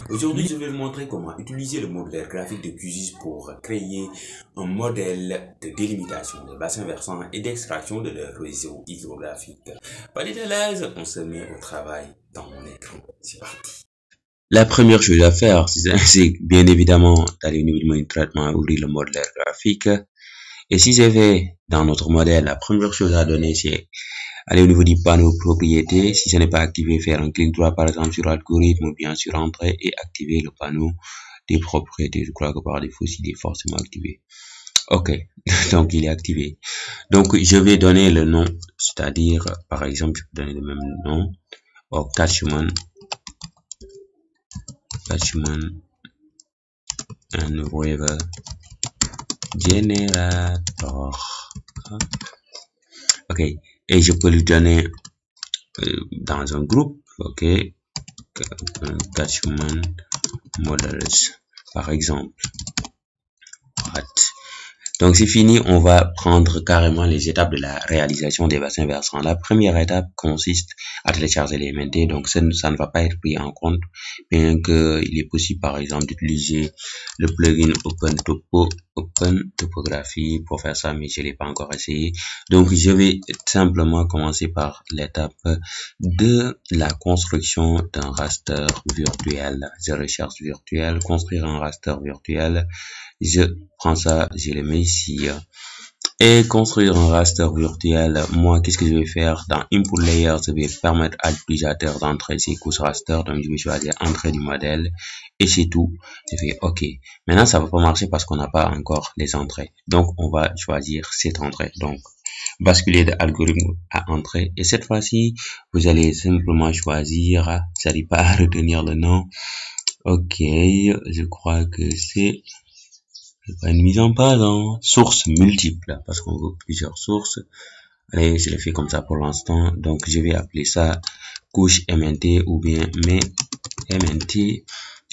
Aujourd'hui, je vais vous montrer comment utiliser le modèle graphique de QGIS pour créer un modèle de délimitation des bassins versants et d'extraction de leur réseau hydrographique. Pas de délai, on se met au travail dans mon écran. C'est parti. La première chose à faire, c'est bien évidemment d'aller au niveau du menu de traitement, ouvrir le modèle graphique. Et si je vais dans notre modèle, la première chose à donner, c'est aller au niveau du panneau propriété. Si ce n'est pas activé, faire un clic droit par exemple sur algorithme ou bien sur entrée et activer le panneau des propriétés. Je crois que par défaut, il est forcément activé. Ok, donc il est activé. Donc je vais donner le nom, c'est-à-dire par exemple, je peux donner le même nom au Catchment and River Generator. Ok, et je peux lui donner dans un groupe, ok, Catchment Models, par exemple. Donc c'est fini, on va prendre carrément les étapes de la réalisation des bassins versants. La première étape consiste à télécharger les MNT, donc ça ne va pas être pris en compte, bien qu'il est possible par exemple d'utiliser le plugin Open Topography pour faire ça, mais je l'ai pas encore essayé. Donc je vais simplement commencer par l'étape de la construction d'un raster virtuel. Je recherche virtuel, construire un raster virtuel. Je prends ça, je le mets ici. Et construire un raster virtuel, moi, qu'est-ce que je vais faire? Dans Input Layer, je vais permettre à l'utilisateur d'entrer ses couches raster. Donc, je vais choisir entrée du modèle. Et c'est tout. Je fais OK. Maintenant, ça va pas marcher parce qu'on n'a pas encore les entrées. Donc, on va choisir cette entrée. Donc, basculer de algorithme à entrée. Et cette fois-ci, vous allez simplement choisir, j'arrive pas à retenir le nom. OK. Je crois que c'est une mise en page en sources multiples parce qu'on veut plusieurs sources. Allez, je l'ai fait comme ça pour l'instant. Donc, je vais appeler ça couche MNT ou bien MNT.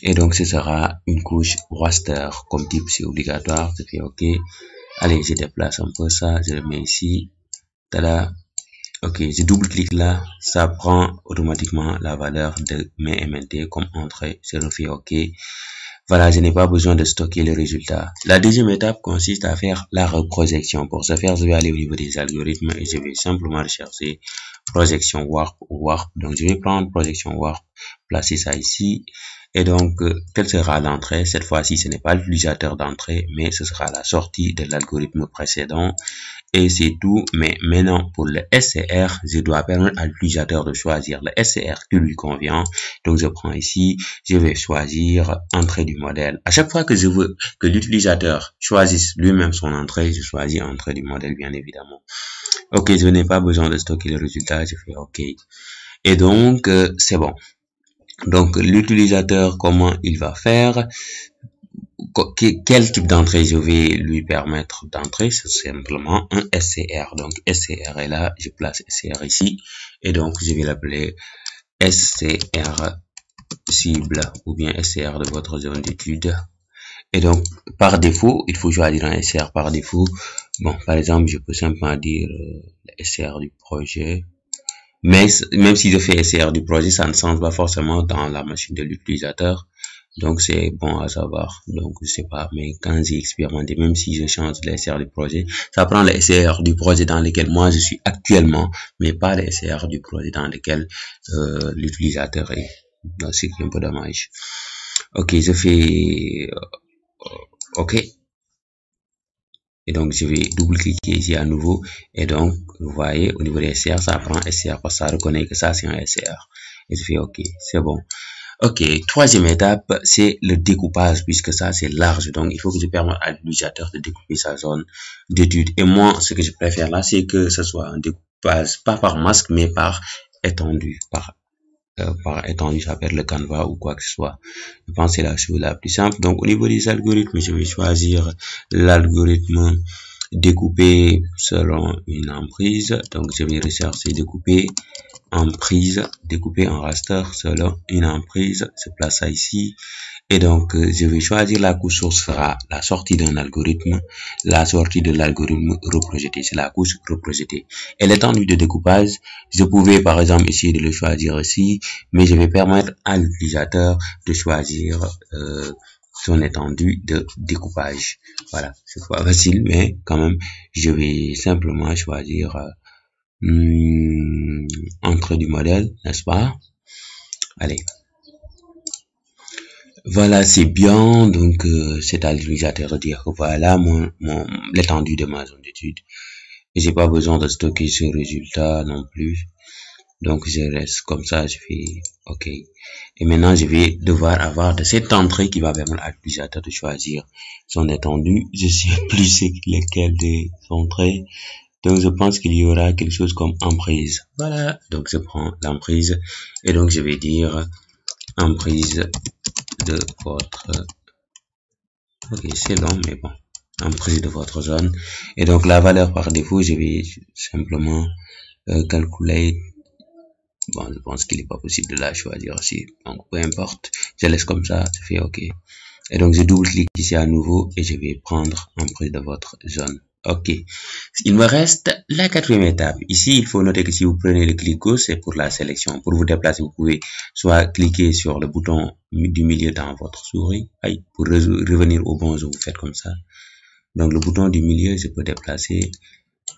Et donc, ce sera une couche raster comme type, c'est obligatoire. Je fais OK. Allez, je déplace un peu ça. Je le mets ici. Tada. OK, je double-clique là. Ça prend automatiquement la valeur de mes MNT comme entrée. Je le fais OK. Voilà, je n'ai pas besoin de stocker le résultat. La deuxième étape consiste à faire la reprojection. Pour ce faire, je vais aller au niveau des algorithmes et je vais simplement rechercher projection warp ou warp. Donc, je vais prendre projection warp, placer ça ici. Et donc, quelle sera l'entrée? Cette fois-ci, ce n'est pas l'utilisateur d'entrée, mais ce sera la sortie de l'algorithme précédent. Et c'est tout. Mais maintenant, pour le SCR, je dois permettre à l'utilisateur de choisir le SCR qui lui convient. Donc, je prends ici, je vais choisir entrée du modèle. À chaque fois que je veux que l'utilisateur choisisse lui-même son entrée, je choisis entrée du modèle, bien évidemment. OK, je n'ai pas besoin de stocker le résultat, je fais OK. Et donc, c'est bon. Donc, l'utilisateur, comment il va faire? Quel type d'entrée je vais lui permettre d'entrer? C'est simplement un SCR. Donc, SCR est là, je place SCR ici. Et donc, je vais l'appeler SCR cible ou bien SCR de votre zone d'étude. Et donc, par défaut, il faut choisir un SCR par défaut. Bon, par exemple, je peux simplement dire le SCR du projet. Mais même si je fais SCR du projet, ça ne change pas forcément dans la machine de l'utilisateur. Donc, c'est bon à savoir. Donc, je sais pas, mais quand j'ai expérimenté, même si je change le SCR du projet, ça prend le SCR du projet dans lequel moi je suis actuellement, mais pas le SCR du projet dans lequel l'utilisateur est. Donc, c'est un peu dommage. OK, je fais OK. Et donc, je vais double-cliquer ici à nouveau. Et donc, vous voyez, au niveau des SCR, ça prend SCR parce que ça reconnaît que ça, c'est un SCR. Et je fais OK, c'est bon. OK, troisième étape, c'est le découpage, puisque ça, c'est large. Donc, il faut que je permette à l'utilisateur de découper sa zone d'étude. Et moi, ce que je préfère là, c'est que ce soit un découpage, pas par masque, mais par étendue, par étendue, ça peut être le canevas ou quoi que ce soit. Je pense que c'est la chose la plus simple. Donc, au niveau des algorithmes, je vais choisir l'algorithme découper selon une emprise. Donc, je vais rechercher découper emprise, découper en raster selon une emprise. Je place ça ici. Et donc, je vais choisir la couche source sera la sortie d'un algorithme, la sortie de l'algorithme reprojeté, c'est la couche reprojetée. Et l'étendue de découpage, je pouvais par exemple essayer de le choisir ici, mais je vais permettre à l'utilisateur de choisir son étendue de découpage. Voilà, c'est pas facile, mais quand même, je vais simplement choisir entrée du modèle, n'est-ce pas? Allez. Voilà, c'est bien. Donc, c'est à l'utilisateur de dire que voilà l'étendue de ma zone d'étude. Et j'ai pas besoin de stocker ce résultat non plus. Donc, je reste comme ça, je fais OK. Et maintenant, je vais devoir avoir de cette entrée qui va permettre à l'utilisateur de choisir son étendue. Je sais plus c'est lesquelles des entrées. Donc, je pense qu'il y aura quelque chose comme emprise. Voilà. Donc, je prends l'emprise. Et donc, je vais dire emprise de votre, ok, c'est long, mais bon, emprise de votre zone. Et donc, la valeur par défaut, je vais simplement calculer. Bon, je pense qu'il n'est pas possible de la choisir aussi. Donc, peu importe. Je laisse comme ça, je fais OK. Et donc, je double-clique ici à nouveau et je vais prendre emprise de votre zone. OK. Il me reste la quatrième étape. Ici, il faut noter que si vous prenez le clic gauche, c'est pour la sélection. Pour vous déplacer, vous pouvez soit cliquer sur le bouton du milieu dans votre souris. Pour revenir au bon, vous faites comme ça. Donc, le bouton du milieu, je peux déplacer.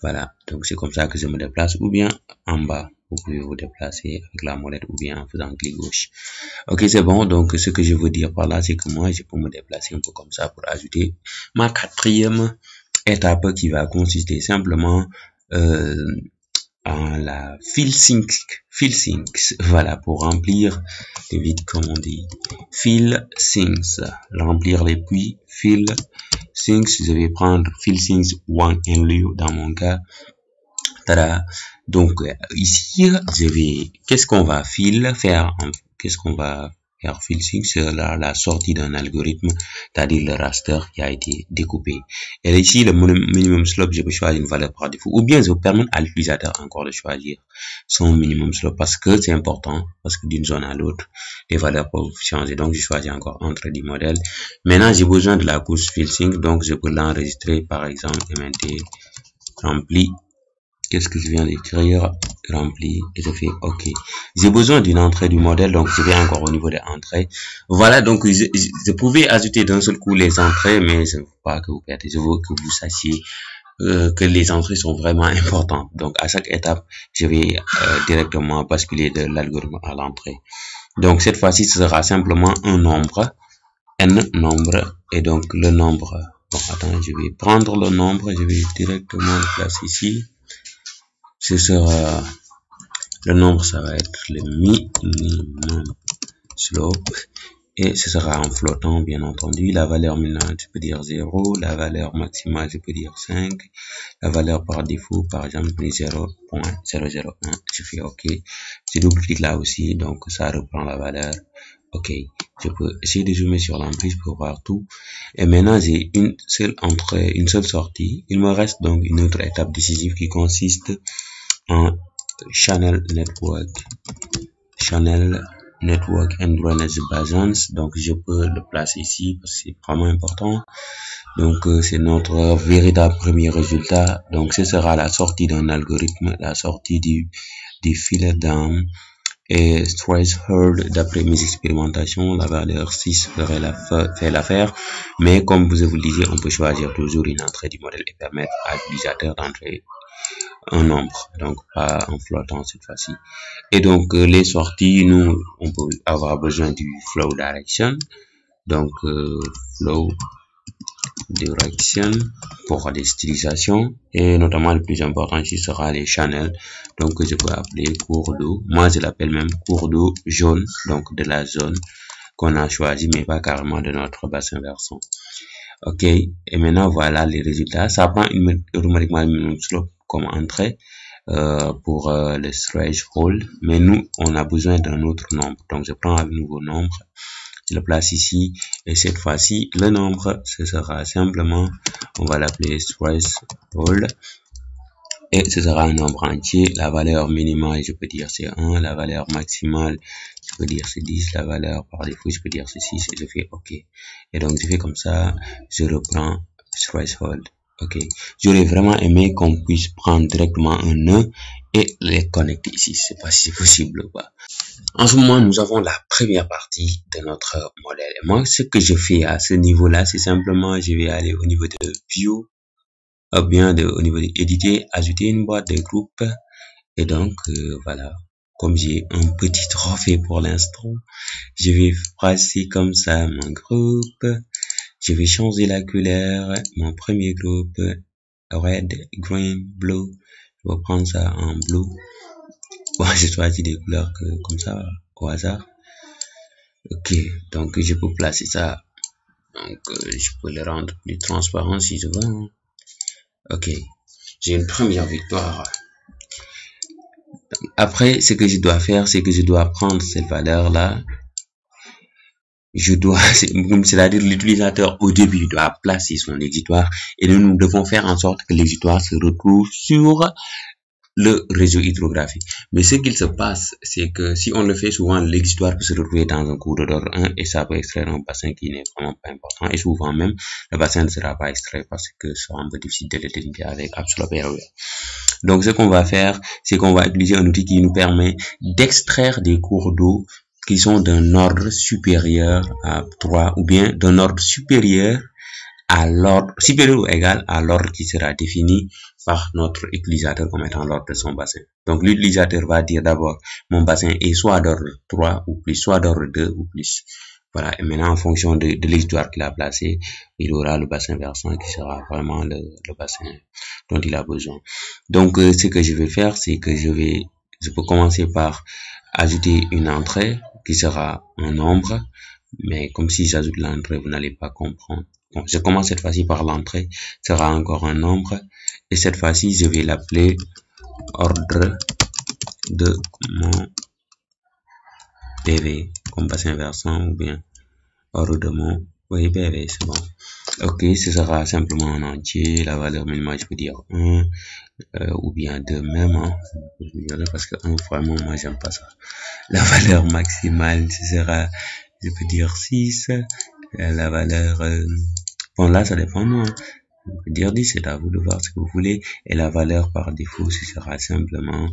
Voilà. Donc, c'est comme ça que je me déplace. Ou bien en bas, vous pouvez vous déplacer avec la molette ou bien en faisant clic gauche. Ok, c'est bon. Donc, ce que je veux dire par là, c'est que moi, je peux me déplacer un peu comme ça pour ajouter ma quatrième étape qui va consister simplement en la fill syncs, voilà, pour remplir les vides comme on dit, fill syncs, remplir les puits, fill syncs, je vais prendre fill syncs one and lieu dans mon cas. Tada. Donc ici, qu'est-ce qu'on va faire, qu'est-ce qu'on va faire fill sync, c'est la sortie d'un algorithme, c'est-à-dire le raster qui a été découpé. Et ici, le minimum slope, je peux choisir une valeur par défaut, ou bien je permets à l'utilisateur encore de choisir son minimum slope, parce que c'est important, parce que d'une zone à l'autre, les valeurs peuvent changer. Donc, je choisis encore entrée du modèle. Maintenant, j'ai besoin de la couche fill sync, donc je peux l'enregistrer, par exemple, MNT rempli. Qu'est-ce que je viens d'écrire? Rempli, et je fais OK. J'ai besoin d'une entrée du modèle, donc je vais encore au niveau des entrées. Voilà, donc je pouvais ajouter d'un seul coup les entrées, mais je ne veux pas que vous perdiez. Je veux que vous sachiez que les entrées sont vraiment importantes. Donc à chaque étape, je vais directement basculer de l'algorithme à l'entrée. Donc cette fois-ci, ce sera simplement un nombre, n nombre, et donc le nombre. Bon, attends, je vais prendre le nombre, je vais directement le placer ici. Ce sera le nombre, ça va être le minimum slope et ce sera en flottant bien entendu. La valeur minimale, je peux dire 0, la valeur maximale, je peux dire 5, la valeur par défaut, par exemple, 0.001, je fais OK. Je double-clique là aussi, donc ça reprend la valeur. OK, je peux essayer de zoomer sur l'emprise pour voir tout. Et maintenant, j'ai une seule entrée, une seule sortie. Il me reste donc une autre étape décisive qui consiste en channel network and drainage basins. Donc je peux le placer ici parce que c'est vraiment important. Donc c'est notre véritable premier résultat. Donc ce sera la sortie d'un algorithme, la sortie du filet down et threshold. D'après mes expérimentations, la valeur 6 fait l'affaire, mais comme je vous le disais, on peut choisir toujours une entrée du modèle et permettre à l'utilisateur d'entrer un nombre, donc pas en flottant cette fois-ci. Et donc les sorties, nous on peut avoir besoin du flow direction, donc flow direction pour des stylisations, et notamment le plus important ici sera les channels, donc je peux appeler cours d'eau, moi je l'appelle même cours d'eau jaune, donc de la zone qu'on a choisi mais pas carrément de notre bassin versant. OK, et maintenant voilà les résultats. Ça prend automatiquement le minimum slope comme entrée pour le threshold, mais nous on a besoin d'un autre nombre, donc je prends un nouveau nombre, je le place ici, et cette fois-ci le nombre ce sera simplement, on va l'appeler threshold, et ce sera un nombre entier. La valeur minimale, je peux dire c'est 1, la valeur maximale, je je peux dire c'est 10, la valeur par défaut, je peux dire c'est 6 et je fais OK. Et donc, je fais comme ça, je reprends threshold. OK. J'aurais vraiment aimé qu'on puisse prendre directement un nœud et les connecter ici. Je sais pas si c'est possible ou pas. En ce moment, nous avons la première partie de notre modèle. Et moi, ce que je fais à ce niveau-là, c'est simplement, je vais aller au niveau de View, ou bien au niveau de Éditer, ajouter une boîte de groupe. Et donc, voilà. Comme j'ai un petit trophée pour l'instant, je vais passer comme ça mon groupe. Je vais changer la couleur. Mon premier groupe, red, green, blue. Je vais prendre ça en blue. Bon, j'ai choisi des couleurs comme ça, au hasard. Ok, donc je peux placer ça. Donc, je peux le rendre plus transparent si je veux. Hein. Ok, j'ai une première victoire. Après, ce que je dois faire, c'est que je dois prendre cette valeur-là. C'est-à-dire l'utilisateur au début doit placer son exitoire et nous devons faire en sorte que l'exitoire se retrouve sur le réseau hydrographique. Mais ce qu'il se passe, c'est que si on le fait souvent, l'exitoire peut se retrouver dans un cours d'ordre 1 et ça peut extraire un bassin qui n'est vraiment pas important. Et souvent même, le bassin ne sera pas extrait parce que ça sera un peu difficile de l'identifier avec AppSloper. Donc, ce qu'on va faire, c'est qu'on va utiliser un outil qui nous permet d'extraire des cours d'eau qui sont d'un ordre supérieur à 3 ou bien d'un ordre supérieur à l'ordre supérieur ou égal à l'ordre qui sera défini par notre utilisateur comme étant l'ordre de son bassin. Donc, l'utilisateur va dire d'abord, mon bassin est soit d'ordre 3 ou plus, soit d'ordre 2 ou plus. Voilà. Et maintenant, en fonction de l'exitoire qu'il a placé, il aura le bassin versant qui sera vraiment le bassin dont il a besoin. Donc, ce que je vais faire, c'est que je peux commencer par ajouter une entrée qui sera un nombre, mais comme si j'ajoute l'entrée, vous n'allez pas comprendre. Bon, je commence cette fois-ci par l'entrée, sera encore un nombre, et cette fois-ci, je vais l'appeler ordre de mon PV, comme bassin versant, ou bien ordre de mon PV, c'est bon. Ok, ce sera simplement en entier, la valeur minimale, je peux dire 1, ou bien 2 même, hein. Parce que 1, vraiment, moi, j'aime pas ça. La valeur maximale, ce sera, je peux dire 6, la valeur, bon, là, ça dépend, non, hein. Je peux dire 10, c'est à vous de voir ce que vous voulez, et la valeur par défaut, ce sera simplement,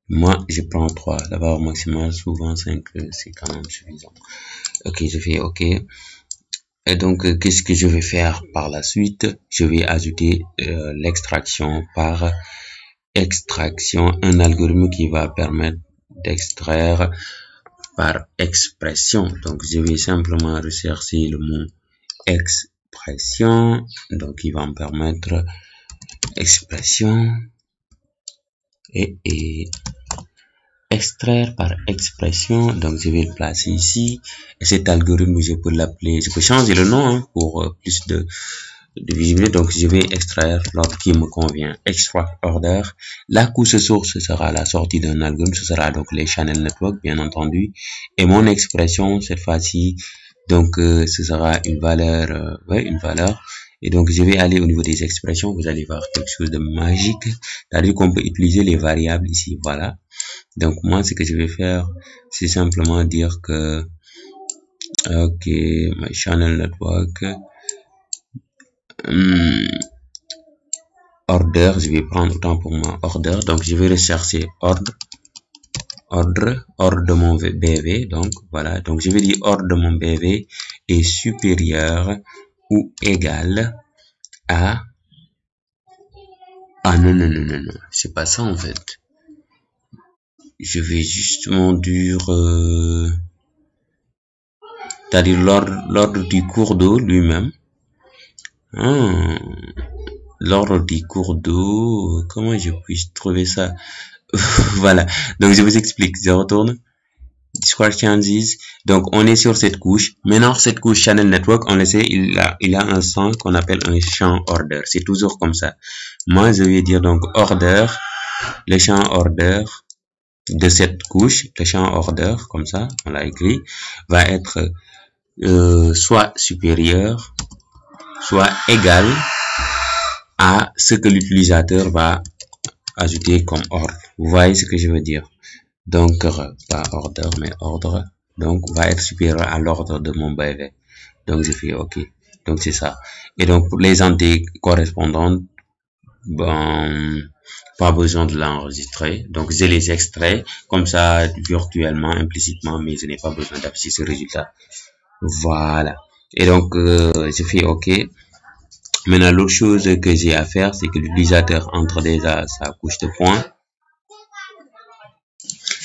moi, je prends 3, la valeur maximale, souvent 5, c'est quand même suffisant. Ok, je fais OK. Et donc, qu'est-ce que je vais faire par la suite? Je vais ajouter l'extraction par extraction, un algorithme qui va permettre d'extraire par expression. Donc, je vais simplement rechercher le mot expression. Donc, il va me permettre expression et extraire par expression. Donc, je vais le placer ici. Et cet algorithme, je peux l'appeler, je peux changer le nom hein, pour plus de visibilité. Donc, je vais extraire l'ordre qui me convient. Extract order. La couche source sera la sortie d'un algorithme. Ce sera donc les channel network, bien entendu. Et mon expression, cette fois-ci, donc, ce sera une valeur, une valeur. Et donc, je vais aller au niveau des expressions. Vous allez voir quelque chose de magique. C'est-à-dire qu'on peut utiliser les variables ici. Voilà. Donc, moi, ce que je vais faire, c'est simplement dire que, ok, my channel network, order, je vais prendre autant pour moi, order. Donc, je vais rechercher ordre de mon BV. Donc, voilà. Donc, je vais dire ordre de mon BV est supérieur ou égal à, non, c'est pas ça, en fait. Je vais justement dire, c'est-à-dire l'ordre du cours d'eau lui-même. L'ordre du cours d'eau, comment je puis trouver ça? Voilà, donc je vous explique, je retourne. Discord changes, donc on est sur cette couche. Maintenant, cette couche channel network, on le sait, il a un champ qu'on appelle un champ order. C'est toujours comme ça. Moi, je vais dire donc order, le champ order de cette couche, le champ order, comme ça, on l'a écrit, va être soit supérieur, soit égal à ce que l'utilisateur va ajouter comme ordre. Vous voyez ce que je veux dire? Donc, pas order, mais ordre. Donc, va être supérieur à l'ordre de mon brevet. Donc, je fais OK. Donc, c'est ça. Et donc, pour les entités correspondantes, bon, pas besoin de l'enregistrer. Donc, je les extrais comme ça, virtuellement, implicitement, mais je n'ai pas besoin d'afficher ce résultat. Voilà. Et donc, je fais OK. Maintenant, l'autre chose que j'ai à faire, c'est que l'utilisateur entre déjà sa couche de points.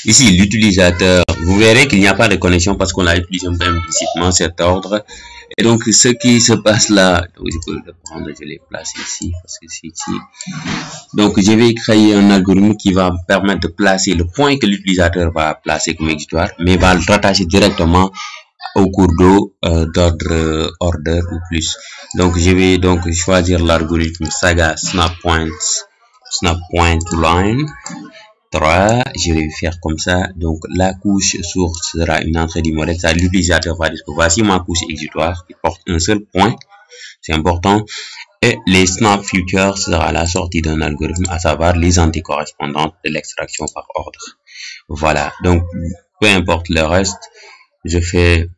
Ici, l'utilisateur, vous verrez qu'il n'y a pas de connexion parce qu'on a utilisé implicitement cet ordre. Et donc, ce qui se passe là, je peux le prendre, je les place ici, parce que c'est ici. Donc, je vais créer un algorithme qui va me permettre de placer le point que l'utilisateur va placer comme exitoire, mais va le rattacher directement au cours d'eau d'ordre order ou plus. Donc, je vais donc choisir l'algorithme Saga Snap Point to Line. 3, je vais faire comme ça. Donc, la couche source sera une entrée du modèle. Ça, l'utilisateur va dire que voici ma couche exitoire qui porte un seul point. C'est important. Et les snap futures sera la sortie d'un algorithme, à savoir les entités correspondantes de l'extraction par ordre. Voilà. Donc, peu importe le reste, je fais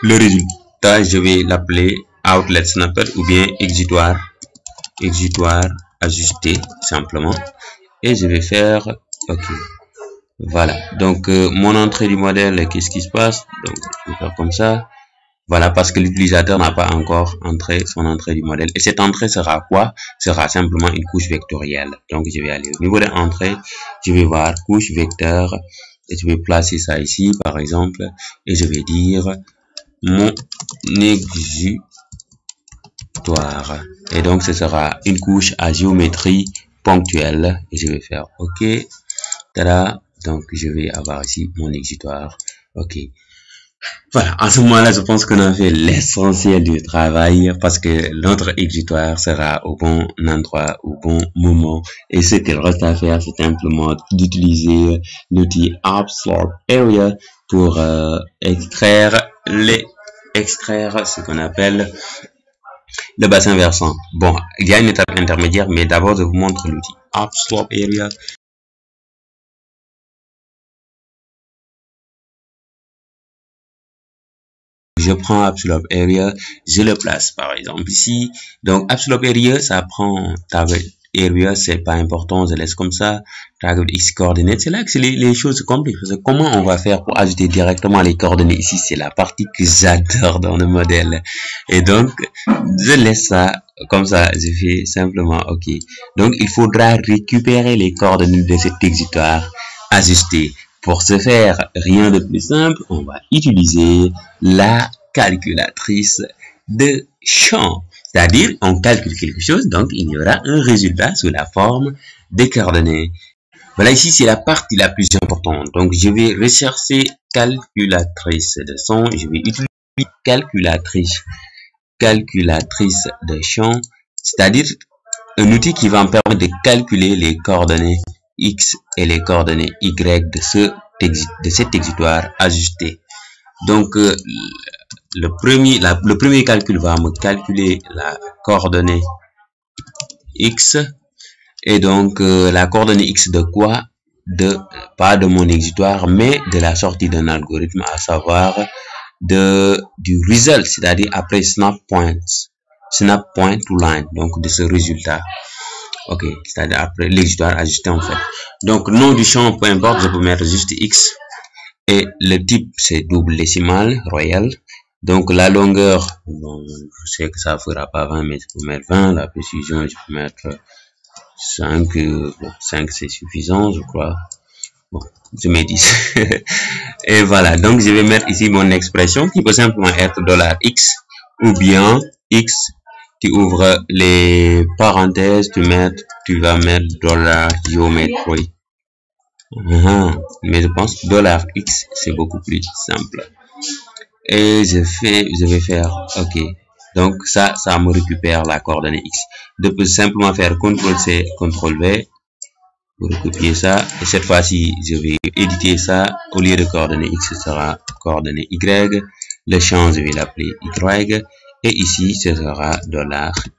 le résultat. Je vais l'appeler outlet snapper ou bien exitoire ajusté simplement. Et je vais faire OK. Voilà. Donc, mon entrée du modèle, qu'est-ce qui se passe? Donc, je vais faire comme ça. Voilà, parce que l'utilisateur n'a pas encore entré son entrée du modèle. Et cette entrée sera quoi? Sera simplement une couche vectorielle. Donc, je vais aller au niveau de l'entrée. Je vais voir couche vecteur. Et je vais placer ça ici, par exemple. Et je vais dire mon exitoire. Et donc, ce sera une couche à géométrie ponctuelle. Et je vais faire OK. Tada. Donc, je vais avoir ici mon exitoire. OK. Voilà. En ce moment-là, je pense qu'on a fait l'essentiel du travail parce que notre exitoire sera au bon endroit, au bon moment. Et ce qu'il reste à faire, c'est simplement d'utiliser l'outil Upslope Area pour extraire ce qu'on appelle le bassin versant. Bon, il y a une étape intermédiaire, mais d'abord, je vous montre l'outil Upslope Area. Je prends Upslope Area, je le place par exemple ici. Donc Upslope Area, ça prend target area, c'est pas important, je laisse comme ça. Target X coordonnées, c'est là que les choses se compliquent. Comment on va faire pour ajouter directement les coordonnées ici? C'est la partie que j'adore dans le modèle. Et donc, je laisse ça comme ça, je fais simplement OK. Donc, il faudra récupérer les coordonnées de cet exitoire ajusté. Pour ce faire, rien de plus simple, on va utiliser la calculatrice de champ. C'est-à-dire, on calcule quelque chose, donc il y aura un résultat sous la forme de coordonnées. Voilà, ici, c'est la partie la plus importante. Donc, je vais rechercher calculatrice de son. Je vais utiliser calculatrice de champ, c'est-à-dire un outil qui va me permettre de calculer les coordonnées X et les coordonnées Y de cet exitoire ajusté. Donc, le premier calcul va me calculer la coordonnée X. Et donc, la coordonnée X de quoi? Pas de mon exitoire, mais de la sortie d'un algorithme, à savoir du result, c'est-à-dire après snap point to line, donc de ce résultat. OK, c'est-à-dire après l'exitoire ajusté en fait. Donc, nom du champ, peu importe, je peux mettre juste X. Et le type, c'est double décimal, royal. Donc, la longueur, bon, je sais que ça ne fera pas 20, mais je peux mettre 20. La précision, je peux mettre 5. Bon, 5, c'est suffisant, je crois. Bon, je mets 10. Et voilà, donc je vais mettre ici mon expression qui peut simplement être $X ou bien X. Tu ouvres les parenthèses, tu vas mettre $géométrie. Mais je pense $X, c'est beaucoup plus simple. Et je vais faire OK. Donc ça me récupère la coordonnée X. Je peux simplement faire CTRL-C, CTRL-V pour recopier ça. Et cette fois-ci, je vais éditer ça. Au lieu de coordonnée X, ce sera coordonnée Y. Le champ, je vais l'appeler Y. Et ici, ce sera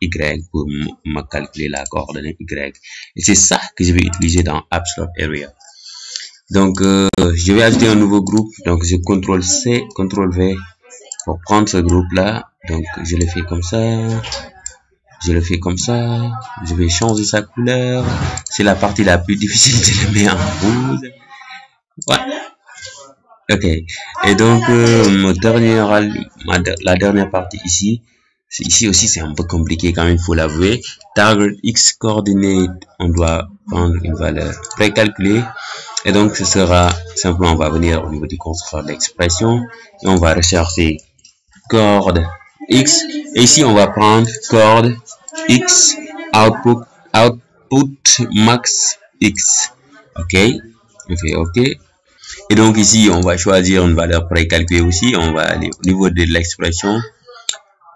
$Y pour me calculer la coordonnée Y. Et c'est ça que je vais utiliser dans Upslope Area. Donc, je vais ajouter un nouveau groupe. Donc, je CTRL C, CTRL V pour prendre ce groupe-là. Donc, je le fais comme ça. Je le fais comme ça. Je vais changer sa couleur. C'est la partie la plus difficile. Je le mets en rouge. Ouais. Ok. Et donc, la dernière partie ici. Ici aussi, c'est un peu compliqué quand même, il faut l'avouer. Target X coordinate, on doit prendre une valeur précalculée. Et donc, ce sera simplement, on va venir au niveau du constructeur d'expression et on va rechercher coord X. Et ici, on va prendre coord X output max X. Ok. On fait OK. Et donc, ici, on va choisir une valeur précalculée aussi. On va aller au niveau de l'expression.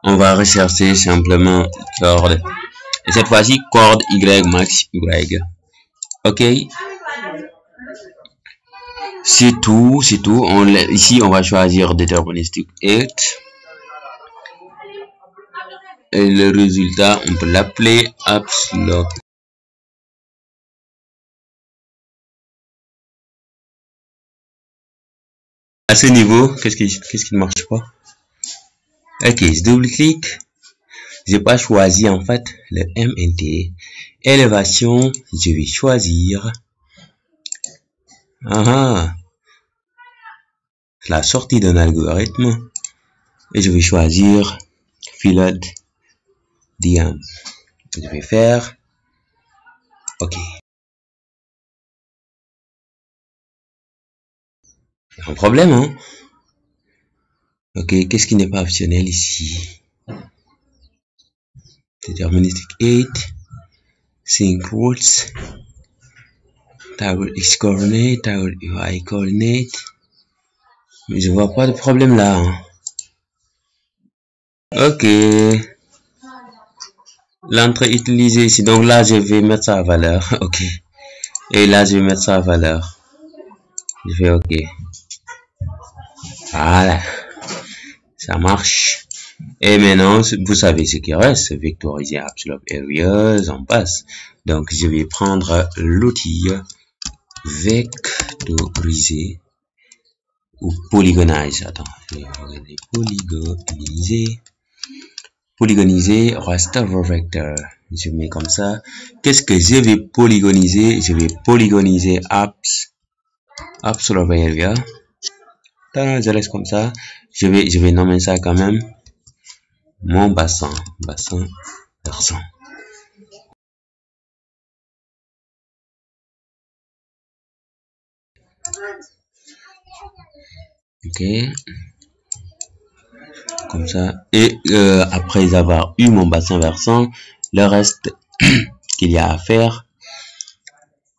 On va rechercher simplement coord. Et cette fois-ci, coord Y max Y. Ok. C'est tout, c'est tout. Ici, on va choisir deterministic 8. Et le résultat, on peut l'appeler absolute. À ce niveau, qu'est-ce qui ne marche pas? Ok, je double-clique. J'ai pas choisi en fait le MNT. Élévation, je vais choisir la sortie d'un algorithme et je vais choisir Philod Diam. Je vais faire OK. Un problème, hein? Ok, qu'est-ce qui n'est pas optionnel ici? Deterministic 8, sync rules, table X coordinate, table Y coordinate. Mais je vois pas de problème là. Hein. Ok. L'entrée utilisée ici. Donc là, je vais mettre sa valeur. Ok. Et là, je vais mettre sa valeur. Je fais OK. Voilà. Ça marche. Et maintenant, vous savez ce qui reste. Vectoriser absolute areas, on passe. Donc, je vais prendre l'outil vectoriser ou polygonize. Attends, je vais regarder polygoniser raster vector. Je mets comme ça. Qu'est-ce que je vais polygoniser? Je vais polygoniser absolute area. Je laisse comme ça. Je vais nommer ça quand même mon bassin versant. Ok, comme ça. Et après avoir eu mon bassin versant, le reste qu'il y a à faire,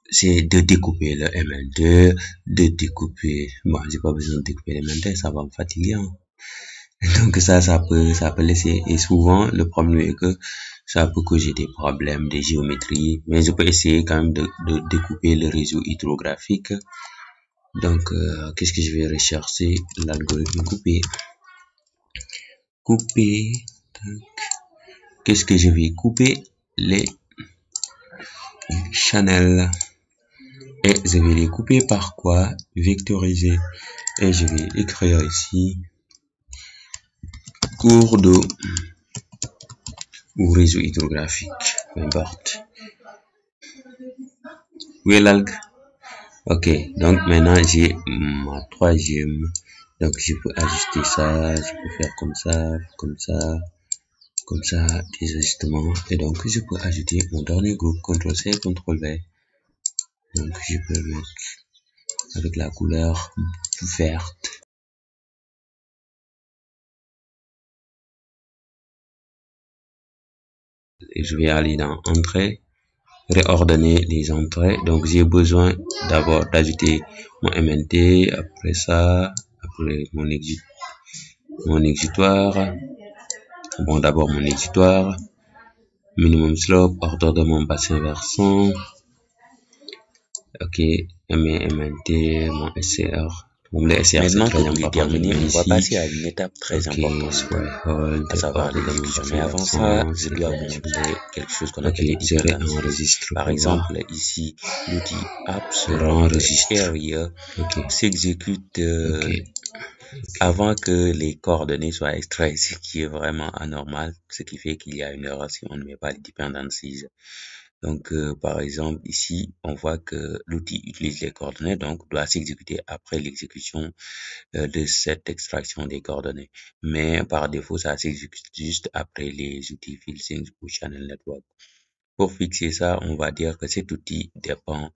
c'est de découper le ML2, de découper. Bon, j'ai pas besoin de découper le ML2, ça va me fatiguer. Hein. Donc ça peut laisser. Et souvent, le problème est que ça peut causer des problèmes de géométrie, mais je peux essayer quand même de découper le réseau hydrographique. Donc, qu'est-ce que je vais rechercher? L'algorithme couper. Qu'est-ce que je vais couper? Les channels. Et je vais les couper par quoi? Vectoriser. Et je vais écrire ici cours d'eau ou réseau hydrographique, peu importe. Où est l'algue? Ok, donc maintenant j'ai ma troisième. Donc je peux ajuster ça, je peux faire comme ça, des ajustements. Et donc je peux ajouter mon dernier groupe, CTRL-C, CTRL-V. Donc je peux le mettre avec la couleur verte. Et je vais aller dans Entrée, réordonner les entrées. Donc j'ai besoin d'abord d'ajouter mon MNT, après ça, après mon exutoire. Bon, d'abord mon exutoire, minimum slope, ordre de mon bassin versant. Ok, MNT, mon SCR Bon, le SCR, c'est Maintenant très que tout est important de terminé, donner on va ici. passer à une étape très Ok, importante, hold, à savoir ordre de l'exécution. Mais avant ça, migration, je dois vous select. montrer quelque chose qu'on Ok, appelle les je dependencies. réenregistre Par pour voir. exemple, ici, l'outil Je Absolute réenregistre. Area Ok, s'exécute ok, ok. avant que les coordonnées soient extraites, ce qui est vraiment anormal, ce qui fait qu'il y a une erreur si on ne met pas les dependencies. Donc, par exemple, ici, on voit que l'outil utilise les coordonnées, donc doit s'exécuter après l'exécution de cette extraction des coordonnées. Mais par défaut, ça s'exécute juste après les outils FieldSync ou Channel Network. Pour fixer ça, on va dire que cet outil dépend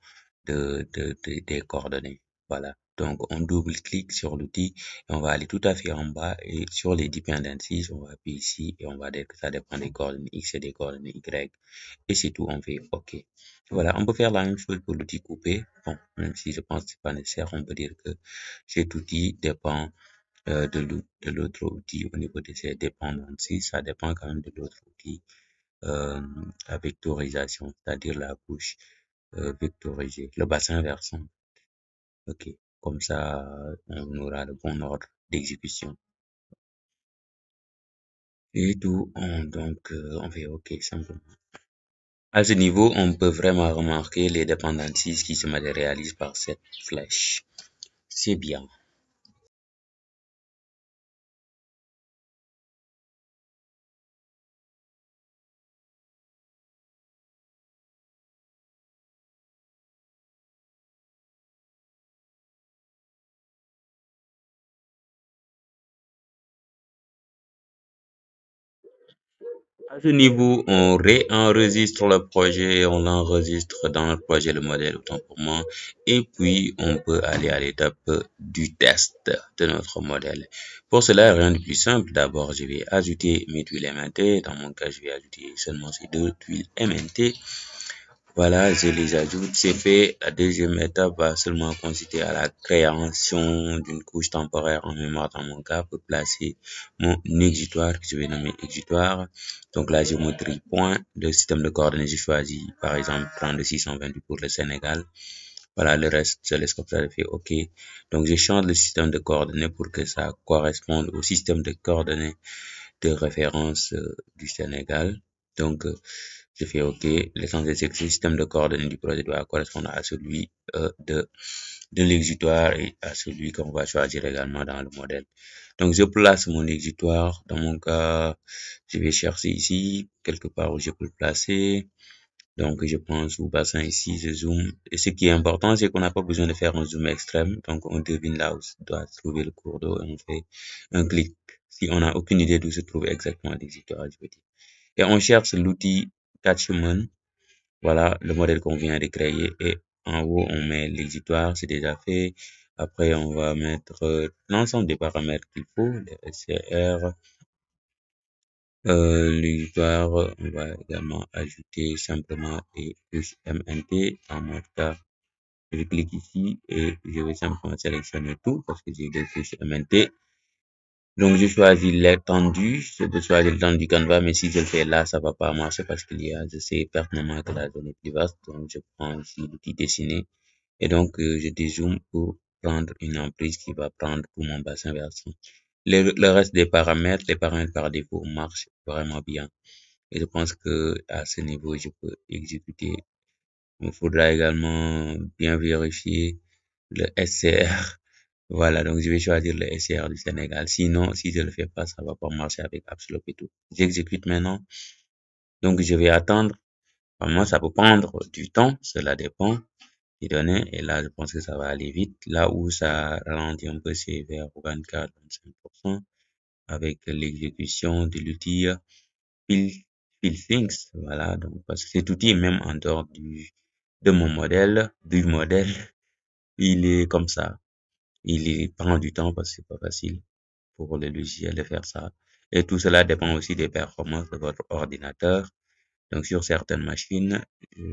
des coordonnées. Voilà. Donc, on double-clique sur l'outil et on va aller tout à fait en bas et sur les dependencies, on va appuyer ici et on va dire que ça dépend des coordonnées X et des coordonnées Y. Et c'est tout, on fait OK. Voilà, on peut faire la même chose pour l'outil coupé. Bon, même si je pense que c'est pas nécessaire, on peut dire que cet outil dépend de l'autre outil au niveau de ses dépendances. Ça dépend quand même de l'autre outil la vectorisation, c'est-à-dire la couche vectorisée, le bassin versant. OK. Comme ça, on aura le bon ordre d'exécution. Et tout, on fait OK simplement. À ce niveau, on peut vraiment remarquer les dépendances qui se matérialisent par cette flèche. C'est bien. À ce niveau, on réenregistre le projet et on l'enregistre dans le projet, le modèle autant pour moi. Et puis, on peut aller à l'étape du test de notre modèle. Pour cela, rien de plus simple. D'abord, je vais ajouter mes tuiles aimantées. Dans mon cas, je vais ajouter seulement ces deux tuiles aimantées. Voilà, je les ajoute, c'est fait. La deuxième étape va seulement consister à la création d'une couche temporaire en mémoire dans mon cas pour placer mon exutoire que je vais nommer exutoire. Donc la géométrie point, le système de coordonnées, j'ai choisi par exemple 32 pour le Sénégal. Voilà, le reste, je laisse comme ça, je fais OK. Donc je change le système de coordonnées pour que ça corresponde au système de coordonnées de référence du Sénégal. Donc, je fais OK. L'essentiel, c'est que ce système de coordonnées du projet doit correspondre à celui de l'exutoire et à celui qu'on va choisir également dans le modèle. Donc, je place mon exutoire. Dans mon cas, je vais chercher ici, quelque part où je peux le placer. Donc, je prends sous bassin ici, je zoome. Et ce qui est important, c'est qu'on n'a pas besoin de faire un zoom extrême. Donc, on devine là où doit se trouver le cours d'eau et on fait un clic. Si on n'a aucune idée d'où se trouve exactement l'exutoire, je veux dire. Et on cherche l'outil Catchment. Voilà le modèle qu'on vient de créer. Et en haut, on met l'exutoire, c'est déjà fait. Après, on va mettre l'ensemble des paramètres qu'il faut, les SCR, l'exutoire, on va également ajouter simplement des couches MNT. En mon cas, je clique ici et je vais simplement sélectionner tout parce que j'ai des couches MNT. Donc, je choisis l'étendue, je peux choisir l'étendue du canevas, mais si je le fais là, ça va pas marcher parce je sais pertinemment que la zone est plus vaste. Donc, je prends ici l'outil dessiner et donc, je dézoome pour prendre une emprise qui va prendre pour mon bassin versant. Le reste des paramètres, les paramètres par défaut marchent vraiment bien. Et je pense que à ce niveau, je peux exécuter. Il faudra également bien vérifier le SCR. Voilà, donc je vais choisir le SCR du Sénégal. Sinon, si je le fais pas, ça va pas marcher avec Absolute et tout. J'exécute maintenant. Donc, je vais attendre. Moi, ça peut prendre du temps. Cela dépend des données. Et là, je pense que ça va aller vite. Là où ça ralentit un peu, c'est vers 24-25% avec l'exécution de l'outil FieldThings. Voilà, donc, parce que cet outil est même en dehors de mon modèle, du modèle, il est comme ça. Prend du temps parce que c'est pas facile pour le logiciel de faire ça. Et tout cela dépend aussi des performances de votre ordinateur. Donc, sur certaines machines,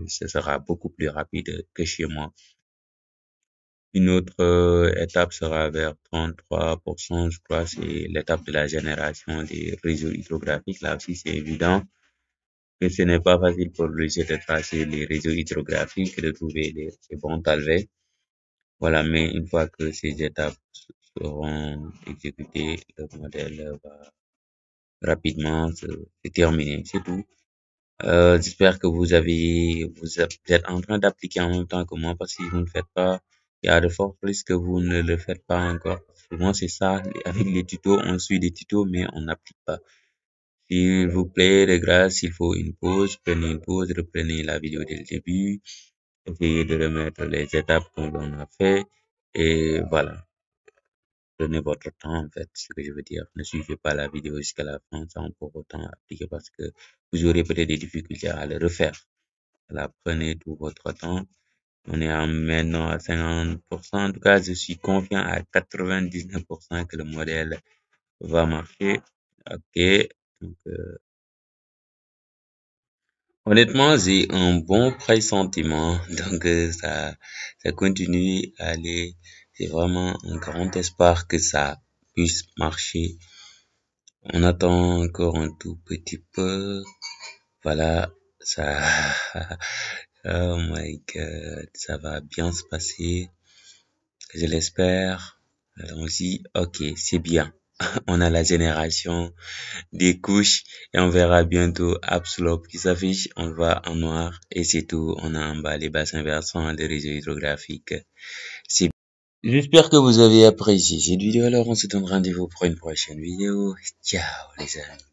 ce sera beaucoup plus rapide que chez moi. Une autre étape sera vers 33%, je crois, c'est l'étape de la génération des réseaux hydrographiques. Là aussi, c'est évident que ce n'est pas facile pour le logiciel de tracer les réseaux hydrographiques et de trouver les bons talvets. Voilà, mais une fois que ces étapes seront exécutées, le modèle va rapidement se terminer. C'est tout. J'espère que vous êtes en train d'appliquer en même temps que moi, parce que si vous ne faites pas, il y a de fortes risques que vous ne le faites pas encore. Souvent, c'est ça. Avec les tutos, on suit des tutos, mais on n'applique pas. S'il vous plaît, de grâce, s'il faut une pause, prenez une pause, reprenez la vidéo dès le début, essayez de remettre les étapes qu'on a fait, et voilà. Prenez votre temps, en fait, ce que je veux dire. Ne suivez pas la vidéo jusqu'à la fin sans pour autant appliquer, parce que vous aurez peut-être des difficultés à le refaire. Voilà, prenez tout votre temps. On est maintenant à 50%. En tout cas, je suis confiant à 99% que le modèle va marcher. Ok. Donc, honnêtement, j'ai un bon pressentiment. Donc, ça continue à aller. C'est vraiment un grand espoir que ça puisse marcher. On attend encore un tout petit peu. Voilà, ça, oh my god, ça va bien se passer. Je l'espère. Allons-y. Ok, c'est bien. On a la génération des couches et on verra bientôt Upslope qui s'affiche. On le voit en noir et c'est tout. On a en bas les bassins versants, les réseaux hydrographiques. C'est J'espère que vous avez apprécié cette vidéo. Alors, on se donne rendez-vous pour une prochaine vidéo. Ciao, les amis.